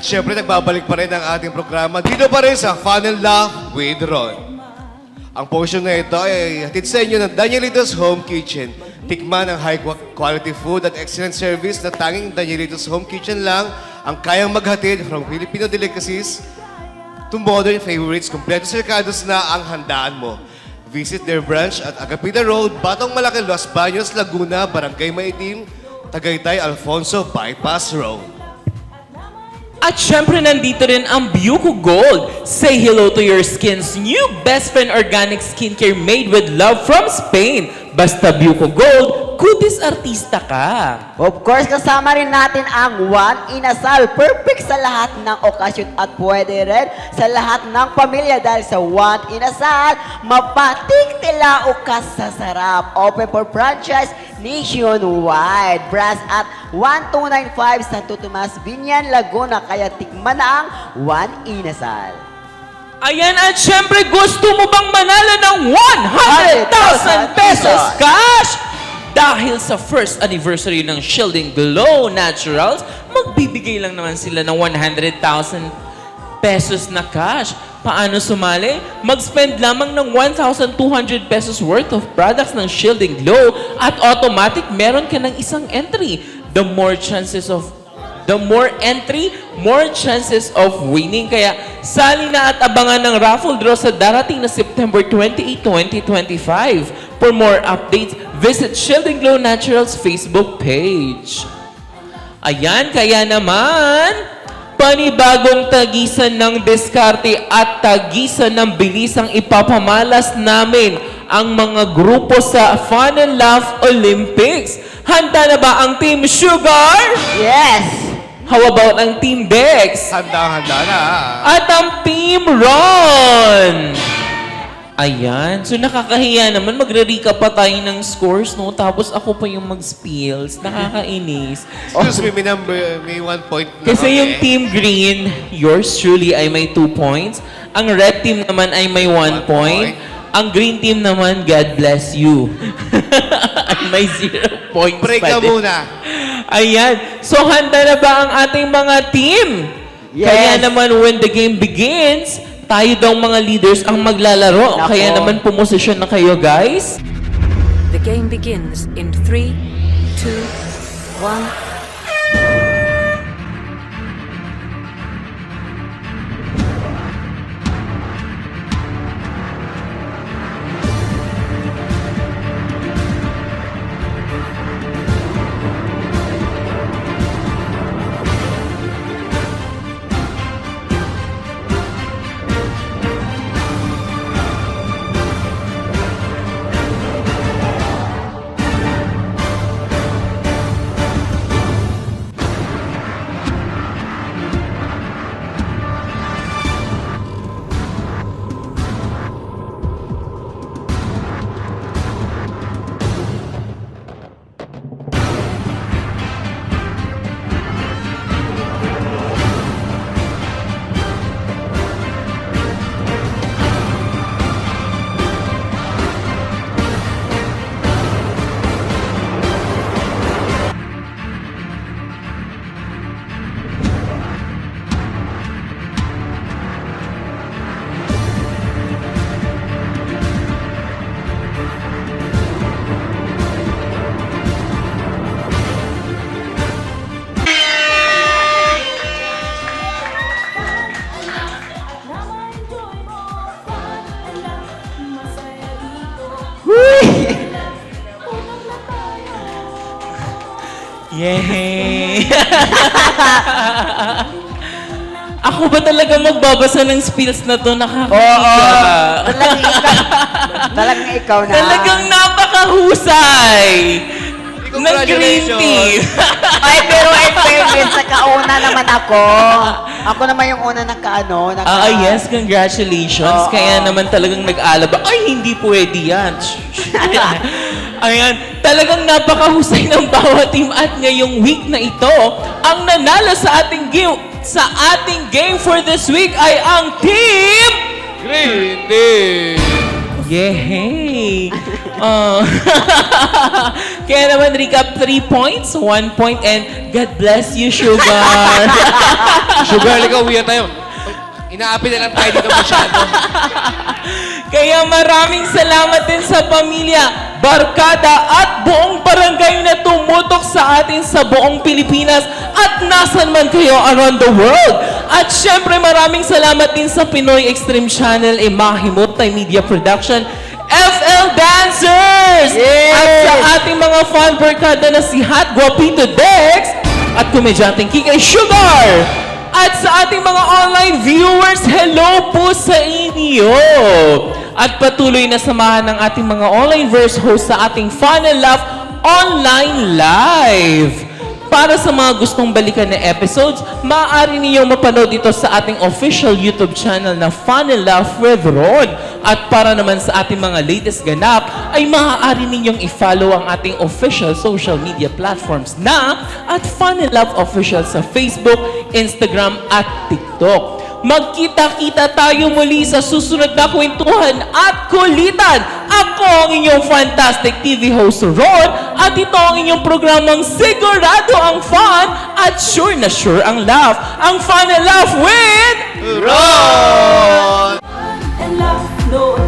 syempre, nagbabalik pa rin ang ating programa. Dito pa rin sa Fun and Laugh with Ron. Ang portion na ito ay hatid sa inyo ng Danielitos Home Kitchen. Tikman ang high quality food at excellent service na tanging Danielitos Home Kitchen lang ang kayang maghatid from Filipino delicacies to modern favorites. Kompleto sirkados na ang handaan mo. Visit their branch at Agapita Road, Batong Malaki, Los Baños, Laguna, Barangay Maitim, Tagaytay, Alfonso, Bypass Road. At syempre, nandito rin ang Buko Gold. Say hello to your skin's new best friend organic skincare made with love from Spain. Basta Buko Gold, kutis artista ka. Of course, kasama rin natin ang One Inasal. Perfect sa lahat ng okasyon at pwede rin sa lahat ng pamilya dahil sa One Inasal, mapating tilao ka sa sarap. Open for franchise nationwide. Branch at 1295 Santo Tomas, Binyan, Laguna. Kaya tikman na ang One Inasal. Ayan, at syempre, gusto mo bang manalo ng 100,000 pesos cash? Dahil sa first anniversary ng Shielding Glow Naturals, magbibigay lang naman sila ng 100,000 pesos na cash. Paano sumali? Mag-spend lamang ng 1,200 pesos worth of products ng Shielding Glow at automatic meron ka ng isang entry. The more entry, more chances of winning. Kaya sali na at abangan ng raffle draw sa darating na September 28, 2025. For more updates, visit Shielding Glow Naturals Facebook page. Ayan, kaya naman, panibagong tagisan ng diskarte at tagisan ng bilisang ipapamalas namin ang mga grupo sa Fun and Laugh Olympics. Handa na ba ang Team Sugar? Yes! How about ang Team Dex? Handa-handa na. At ang Team Ron! Ayan. So nakakahiya naman. Magre-recap pa tayo ng scores, no? Tapos ako pa yung mag-spills. Nakakainis. Excuse me, may 1 point na. Kasi yung Team Green, yours truly ay may 2 points. Ang Red Team naman ay may 1 point. Ang Green Team naman, God bless you. ay may 0 points Break pa ka din. muna. Ayan. So, handa na ba ang ating mga team? Yes. Kaya naman, when the game begins, tayo daw mga leaders ang maglalaro. Nako. Kaya naman, pumosisyon na kayo, guys. The game begins in 3, 2, 1. Yay! Ako ba talaga magbabasa ng spills na to? Nakakahiya. Talagang ikaw na. Talagang napakahusay ng Green Team. Ay, pero in fairness, nakauna naman ako. Ako naman yung una naka-ano. Yes, congratulations. Oo. Kaya naman talagang nag-alaba. Ay, hindi pwede yan. Ayan, talagang napakahusay ng bawat team at ngayong week na ito, ang nanalo sa ating game for this week ay ang Team Green Team! Yehey! Kaya naman, recap 3 points, 1 point, and God bless you, Sugar. Sugar, ikaw, uwi na tayo. Inaapi na lang tayo dito masyado. Kaya maraming salamat din sa pamilya, barkada at buong barangay na tumutok sa atin sa buong Pilipinas at nasan man kayo around the world. At syempre maraming salamat din sa Pinoy Extreme Channel, Mahimot Media Production, FL Dancers! Yay! At sa ating mga fan barkada na si Hot Guapito Dex at komedyanteng Kikay Sugar! At sa ating mga online viewers, hello po sa inyo! At patuloy na samahan ng ating mga online verse host sa ating Fun and Laugh Online Live. Para sa mga gustong balikan na episodes, maaari ninyong mapanood ito sa ating official YouTube channel na Fun and Laugh with Ron. At para naman sa ating mga latest ganap, ay maaari ninyong i-follow ang ating official social media platforms na at Fun and Laugh Official sa Facebook, Instagram at TikTok. Magkita-kita tayo muli sa susunod na kwentuhan at kulitan. Ako ang inyong fantastic TV host, Ron, at ito ang inyong programang sigurado ang fun at sure na sure ang laugh. Ang Fun and Laugh with Ron! and laugh, no